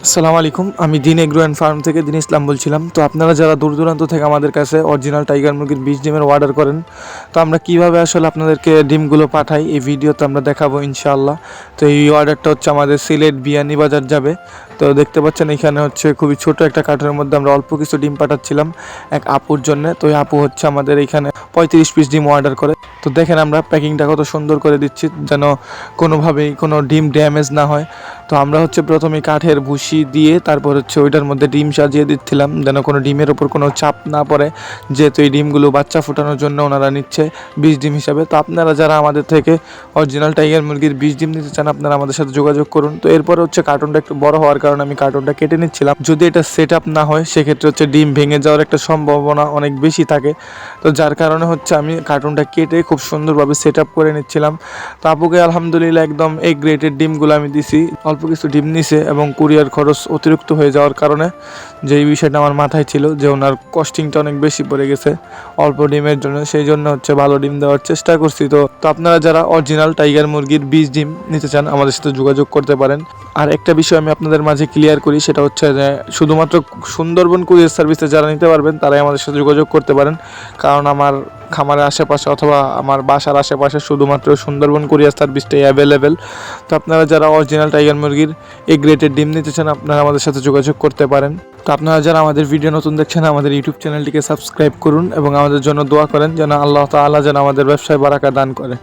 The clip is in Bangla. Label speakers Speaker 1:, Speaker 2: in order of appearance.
Speaker 1: আসসালামু আলাইকুম। আমি দিন এগ্রো অ্যান্ড ফার্ম থেকে দিন ইসলাম বলছিলাম। তো আপনারা যারা দূর দূরান্ত থেকে আমাদের কাছে অরিজিনাল টাইগার মুরগির বীজ ডিমের অর্ডার করেন, তো আমরা কীভাবে আসলে আপনাদেরকে ডিমগুলো পাঠাই এই ভিডিওতে আমরা দেখাবো ইনশাআল্লাহ। তো এই অর্ডারটা হচ্ছে আমাদের সিলেট বিয়ানীবাজার যাবে। তো দেখতে পাচ্ছেন এখানে হচ্ছে খুবই ছোট একটা কার্টনের মধ্যে আমরা অল্প কিছু ডিম পাঠাচ্ছিলাম এক আপুর জন্য। তো এই আপু হচ্ছে আমাদের এখানে 35 পিস ডিম অর্ডার করে। তো দেখেন আমরা প্যাকিংটা কত সুন্দর করে দিচ্ছি যেন কোনোভাবেই কোনো ডিম ড্যামেজ না হয়। তো আমরা হচ্ছে প্রথমে কাঠের ভুসি দিয়ে তারপর হচ্ছে ওইটার মধ্যে ডিম সাজিয়ে দিচ্ছিলাম যেন কোনো ডিমের ওপর কোনো চাপ না পড়ে, যেহেতু এই ডিমগুলো বাচ্চা ফোটানোর জন্য ওনারা নিচ্ছে বীজ ডিম হিসাবে। তো আপনারা যারা আমাদের থেকে অরিজিনাল টাইগার মুরগির বীজ ডিম নিতে চান আপনারা আমাদের সাথে যোগাযোগ করুন। তো এরপরে হচ্ছে কার্টনটা একটু বড় হওয়ার কারণে আমি কার্টনটা কেটে নিচ্ছিলাম। যদি এটা সেট আপ না হয় সেক্ষেত্রে হচ্ছে ডিম ভেঙে যাওয়ার একটা সম্ভাবনা অনেক বেশি থাকে। তো যার কারণে হচ্ছে আমি কার্টনটা কেটে খুব সুন্দরভাবে সেট আপ করে নিচ্ছিলাম। তো আপুকে আলহামদুলিল্লাহ একদম এ গ্রেডের ডিমগুলো আমি দিছি। অল্প কিছু ডিম নিছে এবং কুরিয়ার খরচ অতিরিক্ত হয়ে যাওয়ার কারণে যেই বিষয়টা আমার মাথায় ছিল যে ওনার কস্টিংটা অনেক বেশি পড়ে গেছে অল্প ডিমের জন্য, সেই জন্য হচ্ছে ভালো ডিম দেওয়ার চেষ্টা করছি। তো আপনারা যারা অরিজিনাল টাইগার মুরগির বীজ ডিম নিতে চান আমাদের সাথে যোগাযোগ করতে পারেন। আর একটা বিষয় আমি আপনাদের মাঝে ক্লিয়ার করি, সেটা হচ্ছে যে শুধুমাত্র সুন্দরবন কুরিয়ার সার্ভিসে যারা নিতে পারবেন তারাই আমাদের সাথে যোগাযোগ করতে পারেন, কারণ আমার খামারের আশেপাশে অথবা আমার বাসার আশেপাশে শুধুমাত্র সুন্দরবন কুরিয়ার সার্ভিসটাই অ্যাভেলেবেল। তো আপনারা যারা অরিজিনাল টাইগার মুরগির এই গ্রেটের ডিম নিতে চান আপনারা আমাদের সাথে যোগাযোগ করতে পারেন। তো আপনারা যারা আমাদের ভিডিও নতুন দেখছেন আমাদের ইউটিউব চ্যানেলটিকে সাবস্ক্রাইব করুন এবং আমাদের জন্য দোয়া করেন যেন আল্লাহ তাআলা যেন আমাদের ব্যবসায় বারাকা দান করে।